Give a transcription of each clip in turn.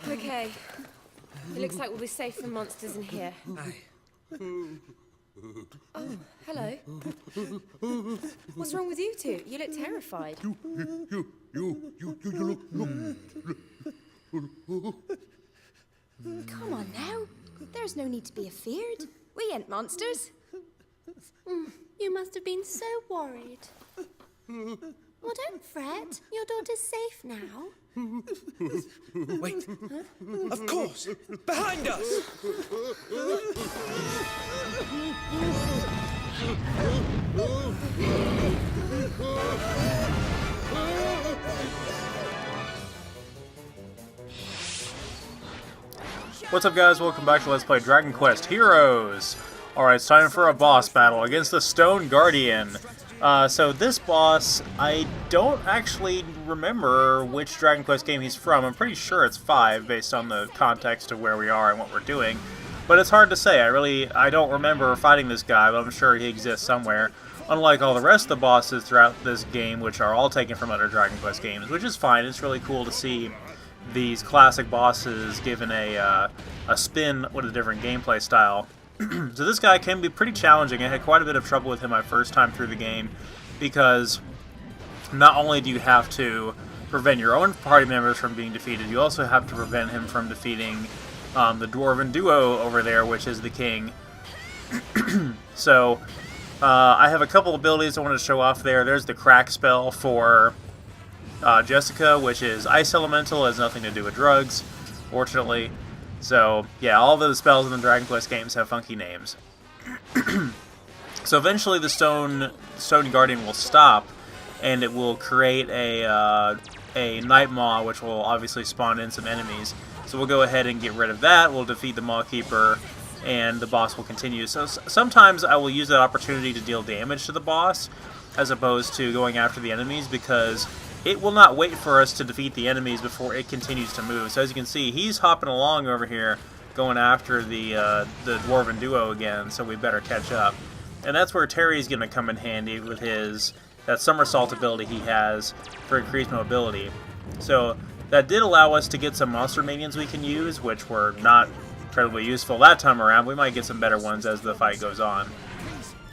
Okay. It looks like we'll be safe from monsters in here. Aye. Oh, hello. What's wrong with you two? You look terrified. Come on now. There's no need to be afeared. We ain't monsters. You must have been so worried. Well, don't fret. Your daughter's safe now. Wait. Of course! Behind us! What's up, guys? Welcome back to Let's Play Dragon Quest Heroes. Alright, it's time for a boss battle against the Stone Guardian. So this boss, I don't actually remember which Dragon Quest game he's from. I'm pretty sure it's 5 based on the context of where we are and what we're doing. But it's hard to say. I don't remember fighting this guy, but I'm sure he exists somewhere. Unlike all the rest of the bosses throughout this game, which are all taken from other Dragon Quest games, which is fine. It's really cool to see these classic bosses given a spin with a different gameplay style. So this guy can be pretty challenging. I had quite a bit of trouble with him my first time through the game, because not only do you have to prevent your own party members from being defeated, you also have to prevent him from defeating the Dwarven duo over there, which is the king. So I have a couple abilities I want to show off there. There's the crack spell for Jessica, which is Ice Elemental, has nothing to do with drugs, fortunately. So, yeah, all the spells in the Dragon Quest games have funky names. So eventually the Stone Guardian will stop, and it will create a Night Maw, which will obviously spawn in some enemies. So we'll go ahead and get rid of that, we'll defeat the Maw Keeper, and the boss will continue. So sometimes I will use that opportunity to deal damage to the boss, as opposed to going after the enemies, because it will not wait for us to defeat the enemies before it continues to move. So as you can see, he's hopping along over here, going after the Dwarven duo again, so we better catch up. And that's where Terry's going to come in handy with that somersault ability he has for increased mobility. So that did allow us to get some monster minions we can use, which were not incredibly useful that time around. We might get some better ones as the fight goes on.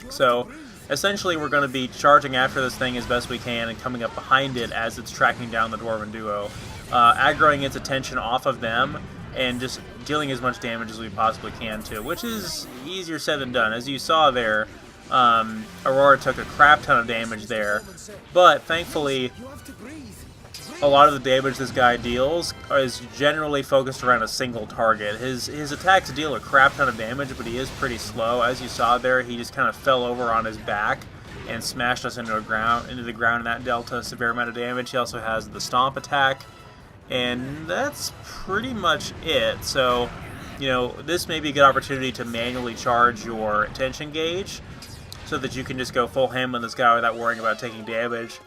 So essentially, we're going to be charging after this thing as best we can and coming up behind it as it's tracking down the Dwarven duo, aggroing its attention off of them and just dealing as much damage as we possibly can to, which is easier said than done. As you saw there, Aurora took a crap ton of damage there, but thankfully a lot of the damage this guy deals is generally focused around a single target. His attacks deal a crap ton of damage, but he is pretty slow. As you saw there, he just kind of fell over on his back and smashed us into the ground, and that dealt a severe amount of damage. He also has the stomp attack, and that's pretty much it. So, you know, this may be a good opportunity to manually charge your attention gauge so that you can just go full ham on this guy without worrying about taking damage.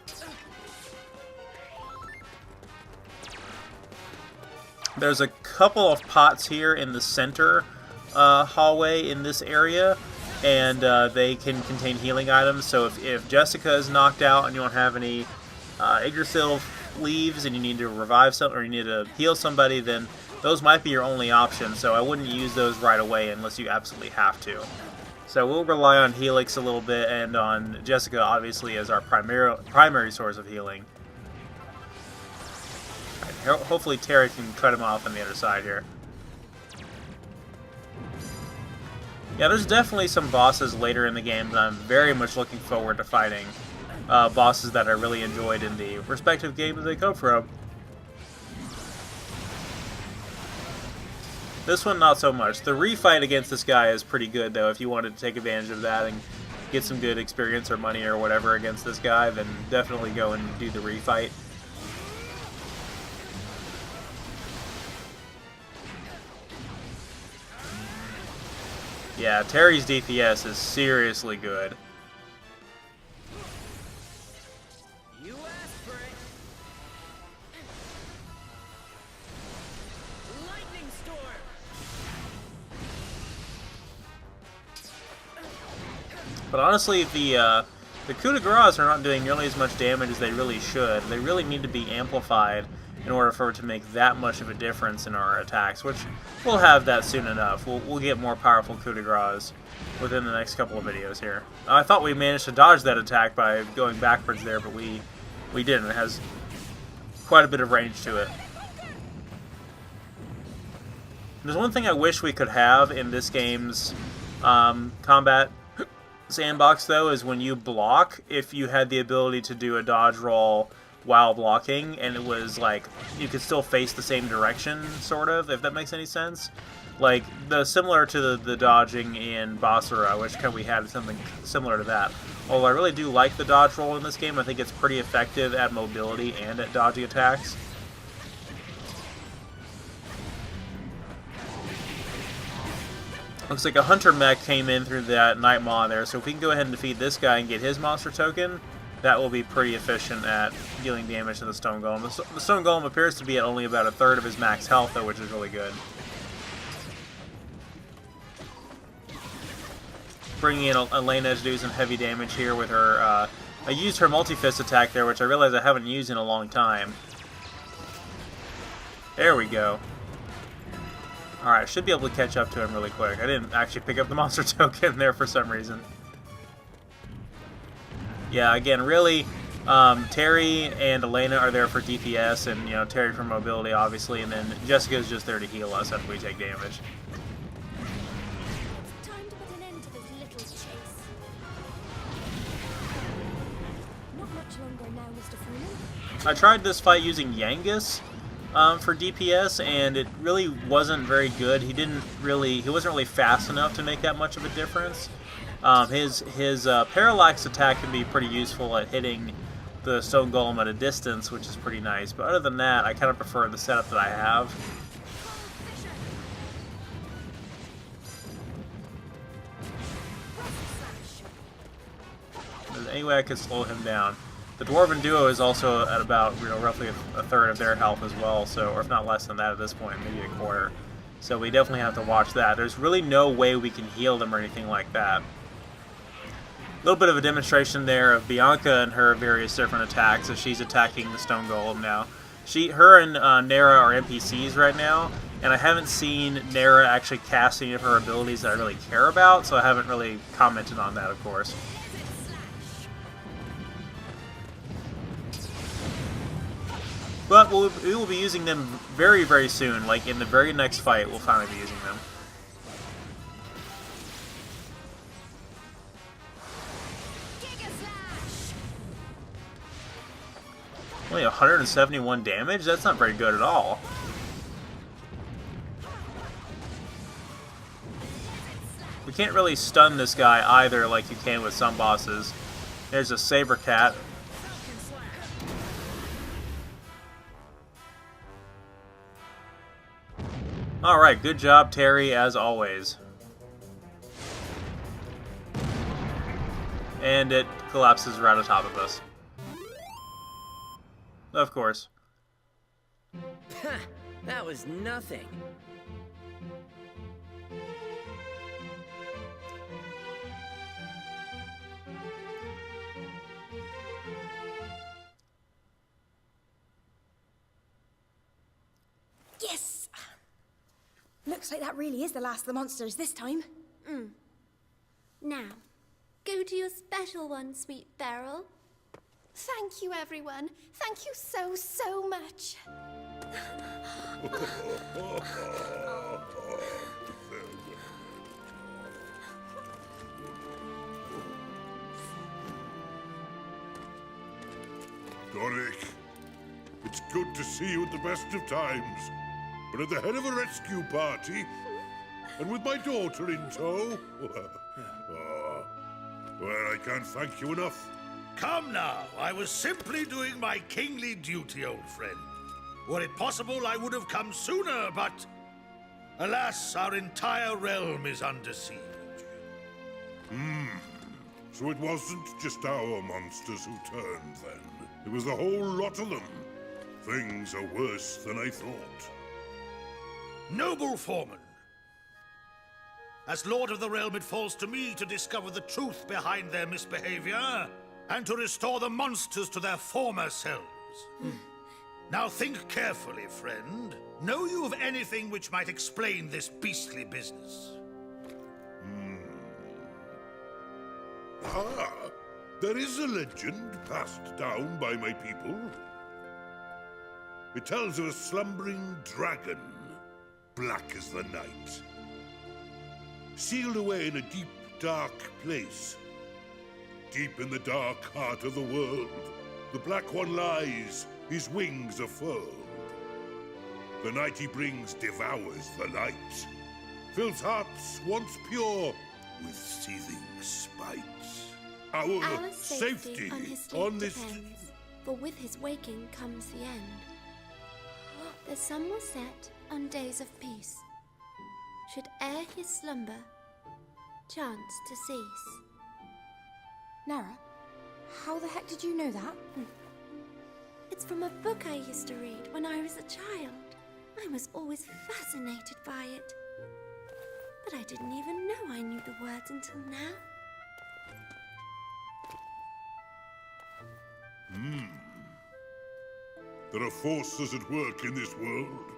There's a couple of pots here in the center hallway in this area, and they can contain healing items. So if Jessica is knocked out and you don't have any Yggdrasil leaves and you need to revive some, or you need to heal somebody, then those might be your only option. So I wouldn't use those right away unless you absolutely have to. So we'll rely on Helix a little bit, and on Jessica obviously as our primary source of healing. Hopefully Terry can cut him off on the other side here. Yeah, there's definitely some bosses later in the game that I'm very much looking forward to fighting. Bosses that I really enjoyed in the respective games they come from. This one, not so much. The refight against this guy is pretty good, though. If you wanted to take advantage of that and get some good experience or money or whatever against this guy, then definitely go and do the refight. Yeah, Terry's DPS is seriously good. You asked for it. Lightning storm. But honestly, the The coup de grace are not doing nearly as much damage as they really should. They really need to be amplified in order for it to make that much of a difference in our attacks, which we'll have that soon enough. We'll get more powerful coup de grace within the next couple of videos here. I thought we managed to dodge that attack by going backwards there, but we didn't. It has quite a bit of range to it. There's one thing I wish we could have in this game's combat sandbox, though, is when you block, if you had the ability to do a dodge roll while blocking, and it was like you could still face the same direction, sort of, if that makes any sense. Like similar to the dodging in Basara, which we had something similar to that. Although I really do like the dodge roll in this game, I think it's pretty effective at mobility and at dodging attacks. Looks like a hunter mech came in through that Night Maw there, so if we can go ahead and defeat this guy and get his monster token, that will be pretty efficient at dealing damage to the Stone Golem. The Stone Golem appears to be at only about a third of his max health, though, which is really good. Bringing in Elena to do some heavy damage here with her... I used her multi-fist attack there, which I realize I haven't used in a long time. There we go. Alright, should be able to catch up to him really quick. I didn't actually pick up the monster token there for some reason. Yeah, again, really, Terry and Elena are there for DPS, and, you know, Terry for mobility, obviously, and then Jessica's just there to heal us after we take damage. It's time to put an end to this little chase. Not much longer now, Mr. Freeman. I tried this fight using Yangus for DPS, and it really wasn't very good. He wasn't really fast enough to make that much of a difference. His parallax attack can be pretty useful at hitting the Stone Golem at a distance, which is pretty nice. But other than that, I kind of prefer the setup that I have. If there's any way I could slow him down. The Dwarven duo is also at about, you know, roughly a third of their health as well, so, or if not less than that at this point, maybe a quarter. So we definitely have to watch that. There's really no way we can heal them or anything like that. A little bit of a demonstration there of Bianca and her various different attacks as she's attacking the Stone Golem now. Her and Nera are NPCs right now, and I haven't seen Nera actually cast any of her abilities that I really care about, so I haven't really commented on that, of course. But we will be using them very, very soon. Like, in the very next fight, we'll finally be using them. Only 171 damage? That's not very good at all. We can't really stun this guy either like you can with some bosses. There's a Saber Cat. Alright, good job, Terry, as always. And it collapses right on top of us. Of course. That was nothing. Yes! Looks like that really is the last of the monsters this time. Now, go to your special one, sweet Beryl. Thank you, everyone. Thank you so, so much. Golic, it's good to see you at the best of times, but at the head of a rescue party, and with my daughter in tow. Well, I can't thank you enough. Come now, I was simply doing my kingly duty, old friend. Were it possible, I would have come sooner, but alas, our entire realm is under siege. So it wasn't just our monsters who turned, then. It was the whole lot of them. Things are worse than I thought. Noble foreman, as Lord of the Realm, it falls to me to discover the truth behind their misbehavior. and to restore the monsters to their former selves. Now think carefully, friend. Know you of anything which might explain this beastly business? Ah, there is a legend passed down by my people. It tells of a slumbering dragon, black as the night, sealed away in a deep, dark place. Deep in the dark heart of the world, the Black One lies, his wings are furled. The night he brings devours the light, fills hearts once pure with seething spite. Our safety on his sleep on this... depends, for with his waking comes the end. The sun will set on days of peace, should ere his slumber chance to cease. Nera, how the heck did you know that? It's from a book I used to read when I was a child. I was always fascinated by it. But I didn't even know I knew the words until now. There are forces at work in this world.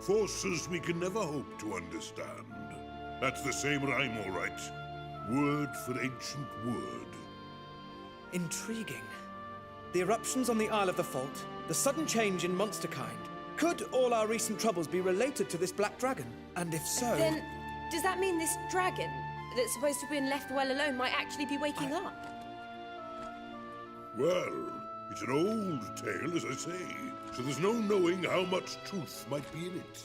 Forces we can never hope to understand. That's the same rhyme, all right. Word for ancient word. Intriguing. The eruptions on the Isle of the Fault, the sudden change in monster kind. Could all our recent troubles be related to this black dragon? And if so... Then, does that mean this dragon that's supposed to have been left well alone might actually be waking up? Well, it's an old tale, as I say, so there's no knowing how much truth might be in it.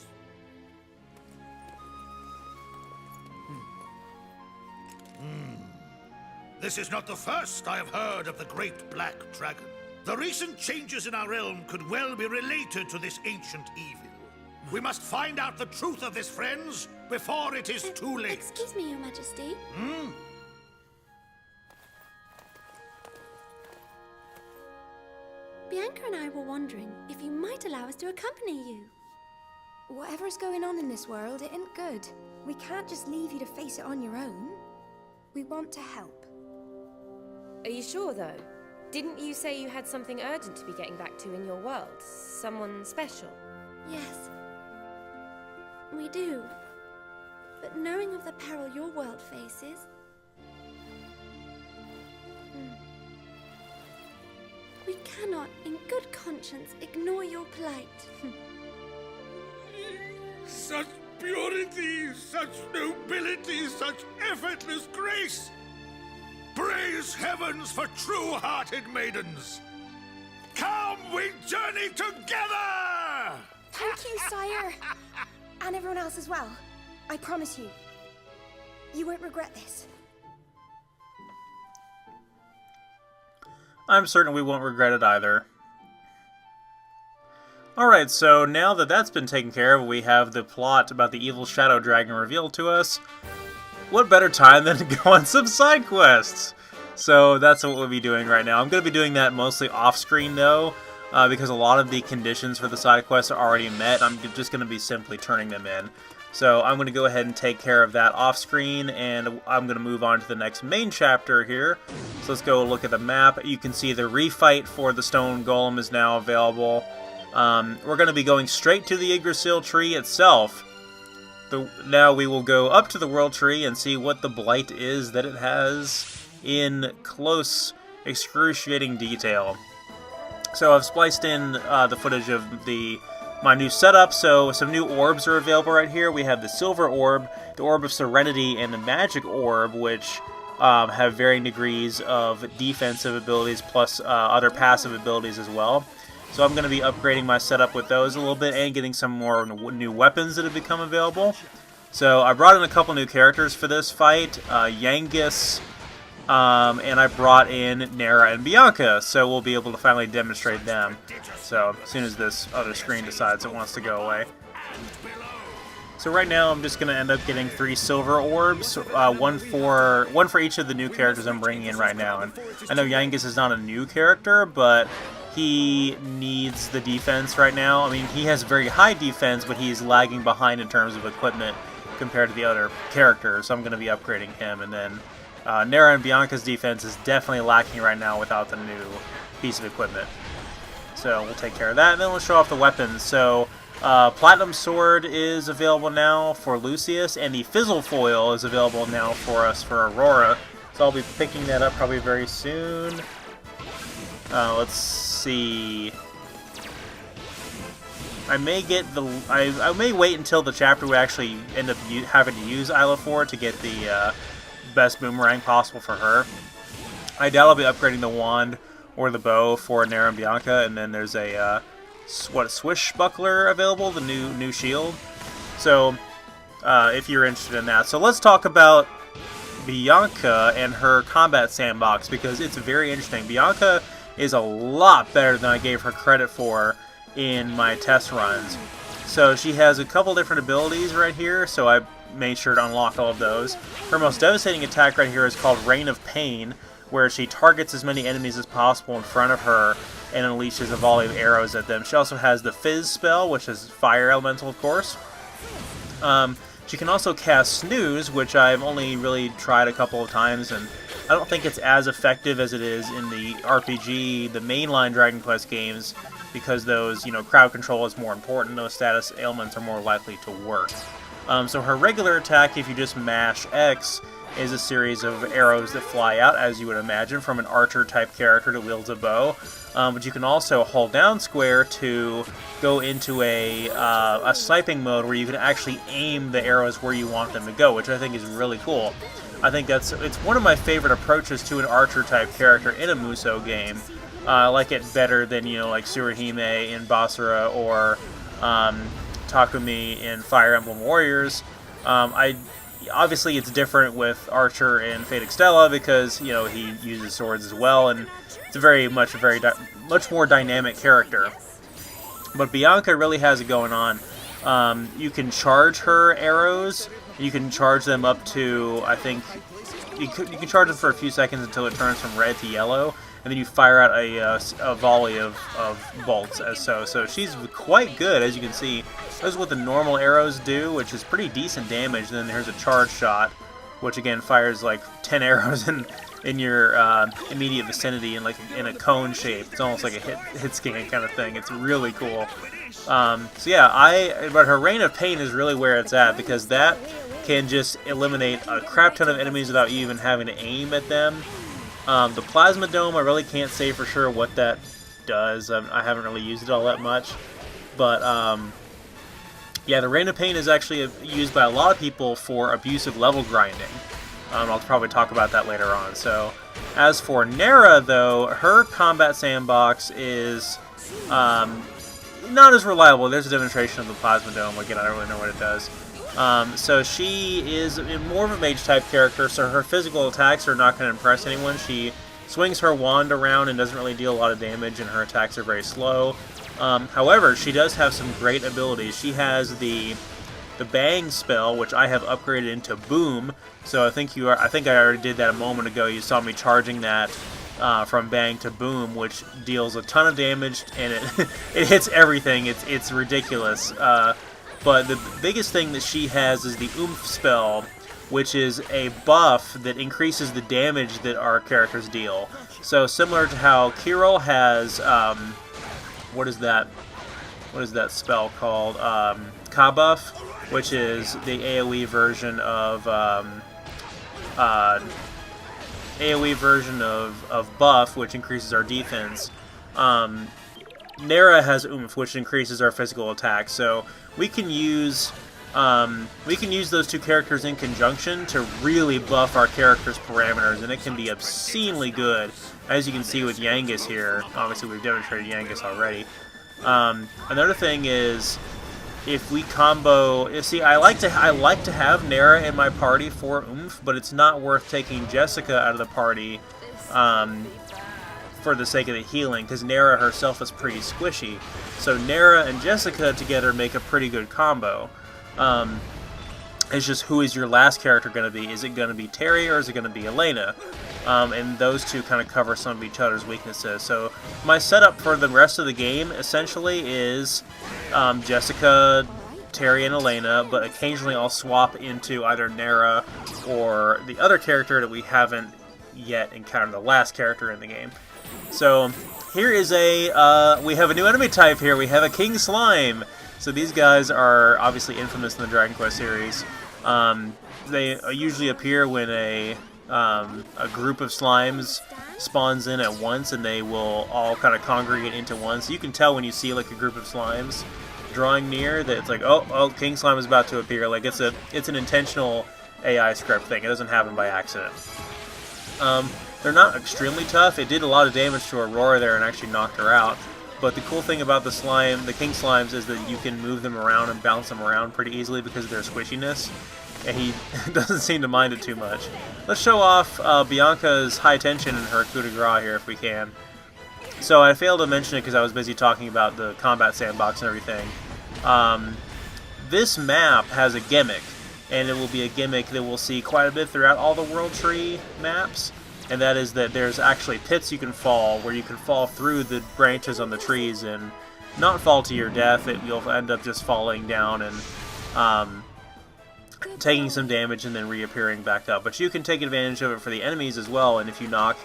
This is not the first I have heard of the great black dragon. The recent changes in our realm could well be related to this ancient evil. We must find out the truth of this, friends, before it is too late. Excuse me, Your Majesty. Bianca and I were wondering if you might allow us to accompany you. Whatever's going on in this world, it ain't good. We can't just leave you to face it on your own. We want to help. Are you sure, though? Didn't you say you had something urgent to be getting back to in your world? Someone special? Yes, we do. But knowing of the peril your world faces... we cannot, in good conscience, ignore your plight. Such purity, such nobility, such effortless grace! Praise heavens for true-hearted maidens! Come, we journey together! Thank you, sire! And everyone else as well. I promise you. You won't regret this. I'm certain we won't regret it either. Alright, so now that that's been taken care of, we have the plot about the evil shadow dragon revealed to us. What better time than to go on some side quests? So that's what we'll be doing right now. I'm going to be doing that mostly off-screen though, because a lot of the conditions for the side quests are already met. I'm just going to be simply turning them in. So I'm going to go ahead and take care of that off-screen, and I'm going to move on to the next main chapter here. So let's go look at the map. You can see the refight for the stone golem is now available. We're going to be going straight to the Yggdrasil tree itself. Now we will go up to the world tree and see what the blight is that it has in close, excruciating detail. So I've spliced in the footage of my new setup, so some new orbs are available right here. We have the Silver Orb, the Orb of Serenity, and the Magic Orb, which have varying degrees of defensive abilities plus other passive abilities as well. So I'm going to be upgrading my setup with those a little bit and getting some more new weapons that have become available. So I brought in a couple new characters for this fight, Yangus, and I brought in Nera and Bianca, so we'll be able to finally demonstrate them. So as soon as this other screen decides it wants to go away. So right now I'm just going to end up getting 3 silver orbs, one for each of the new characters I'm bringing in right now. And I know Yangus is not a new character, but he needs the defense right now. I mean, he has very high defense, but he's lagging behind in terms of equipment compared to the other characters. So I'm going to be upgrading him, and then Nera and Bianca's defense is definitely lacking right now without the new piece of equipment. So we'll take care of that, and then we'll show off the weapons. So Platinum Sword is available now for Lucius, and the Fizzle Foil is available now for us for Aurora. So I'll be picking that up probably very soon. Let's see. I may get the. I may wait until the chapter we actually end up having to use Isla for to get the best boomerang possible for her. I doubt I'll be upgrading the wand or the bow for Nera and Bianca, and then there's a swishbuckler available, the new shield. So if you're interested in that, so let's talk about Bianca and her combat sandbox, because it's very interesting. Bianca is a lot better than I gave her credit for in my test runs. So she has a couple different abilities right here, so I made sure to unlock all of those. Her most devastating attack right here is called Rain of Pain, where she targets as many enemies as possible in front of her and unleashes a volley of arrows at them. She also has the Fizz spell, which is fire elemental, of course. She can also cast Snooze, which I've only really tried a couple of times, and I don't think it's as effective as it is in the RPG, the mainline Dragon Quest games, because those, crowd control is more important. Those status ailments are more likely to work. So her regular attack, if you just mash X, is a series of arrows that fly out, as you would imagine, from an archer-type character that wields a bow. But you can also hold down square to go into a sniping mode where you can actually aim the arrows where you want them to go, which I think is really cool. I think it's one of my favorite approaches to an archer-type character in a Musou game. I like it better than, like Tsuruhime in Basara or Takumi in Fire Emblem Warriors. Obviously, it's different with Archer in Fate Extella because, he uses swords as well, and it's a much more dynamic character. But Bianca really has it going on. You can charge her arrows. You can charge them up to, I think, you can charge them for a few seconds until it turns from red to yellow, and then you fire out a volley of bolts as so. So she's quite good, as you can see. That's what the normal arrows do, which is pretty decent damage. Then there's a charge shot, which again fires like 10 arrows in your immediate vicinity in a cone shape. It's almost like a hit scan kind of thing. It's really cool. So yeah, but her Rain of Pain is really where it's at, because that can just eliminate a crap ton of enemies without you even having to aim at them. The Plasma Dome, I really can't say for sure what that does. I haven't really used it all that much. But yeah, the Rain of Pain is actually used by a lot of people for abusive level grinding. I'll probably talk about that later on. So, as for Nera, though, her combat sandbox is not as reliable. There's a demonstration of the Plasma Dome. Again, I don't really know what it does. So she is more of a mage-type character, so her physical attacks are not going to impress anyone. She swings her wand around and doesn't really deal a lot of damage, and her attacks are very slow. However, she does have some great abilities. She has the Bang spell, which I have upgraded into Boom. So I think I already did that a moment ago. You saw me charging that from Bang to Boom, which deals a ton of damage, and it hits everything. It's ridiculous. But the biggest thing that she has is the Oomph spell, which is a buff that increases the damage that our characters deal. So similar to how Kirill has, what is that spell called? Ka-buff, which is the AoE version of buff, which increases our defense. Nera has Oomph, which increases our physical attack. So we can use those two characters in conjunction to really buff our character's parameters, and it can be obscenely good, as you can see with Yangus here. Obviously, we've demonstrated Yangus already. Another thing is, if we combo, see, I like to have Nera in my party for Oomph, but it's not worth taking Jessica out of the party for the sake of the healing, because Nera herself is pretty squishy. So Nera and Jessica together make a pretty good combo. It's just, who is your last character going to be? Is it going to be Terry or is it going to be Elena? And those two kind of cover some of each other's weaknesses. So my setup for the rest of the game essentially is Jessica Terry and Elena, but occasionally I'll swap into either Nera or the other character that we haven't yet encountered, the last character in the game. So here is we have a new enemy type here. We have a King Slime. So these guys are obviously infamous in the Dragon Quest series. They usually appear when a group of slimes spawns in at once, and they will all kind of congregate into one. So you can tell when you see like a group of slimes drawing near that it's like, oh, King Slime is about to appear. Like it's an intentional AI script thing. It doesn't happen by accident. They're not extremely tough. It did a lot of damage to Aurora there and actually knocked her out. But the cool thing about the King Slimes, is that you can move them around and bounce them around pretty easily because of their squishiness. And he doesn't seem to mind it too much. Let's show off Bianca's high tension and her coup de grace here if we can. So I failed to mention it because I was busy talking about the combat sandbox and everything. This map has a gimmick, and it will be a gimmick that we'll see quite a bit throughout all the World Tree maps. And that is that there's actually pits you can fall, where you can fall through the branches on the trees and not fall to your death. You'll end up just falling down and taking some damage and then reappearing back up. But you can take advantage of it for the enemies as well, and if you knock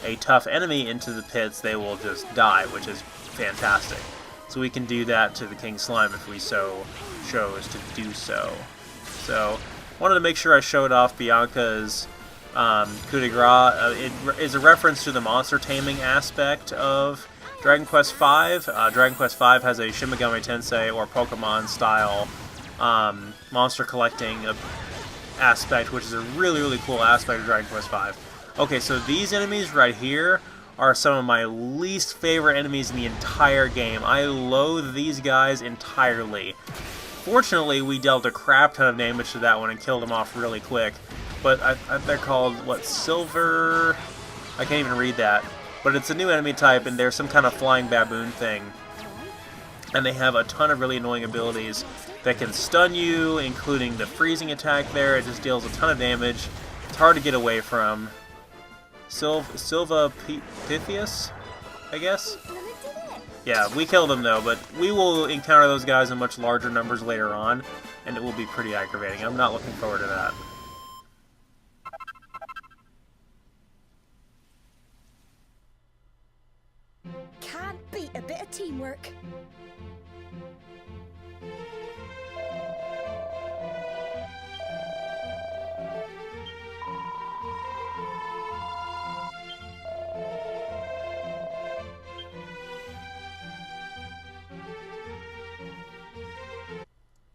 a tough enemy into the pits, they will just die, which is fantastic. So we can do that to the King Slime if we so chose to do so. So, wanted to make sure I showed off Bianca's coup de grace. It is a reference to the monster taming aspect of Dragon Quest V. Dragon Quest V has a Shin Megami Tensei or Pokemon style monster collecting aspect, which is a really, really cool aspect of Dragon Quest V. Okay, so these enemies right here are some of my least favorite enemies in the entire game. I loathe these guys entirely. Fortunately, we dealt a crap ton of damage to that one and killed him off really quick. But they're called, what, Silver? I can't even read that. But it's a new enemy type, and they're some kind of flying baboon thing. And they have a ton of really annoying abilities that can stun you, including the freezing attack there. It just deals a ton of damage. It's hard to get away from. Silva Pythias, I guess? Yeah, we killed them though, but we will encounter those guys in much larger numbers later on, and it will be pretty aggravating. I'm not looking forward to that. Can't beat a bit of teamwork.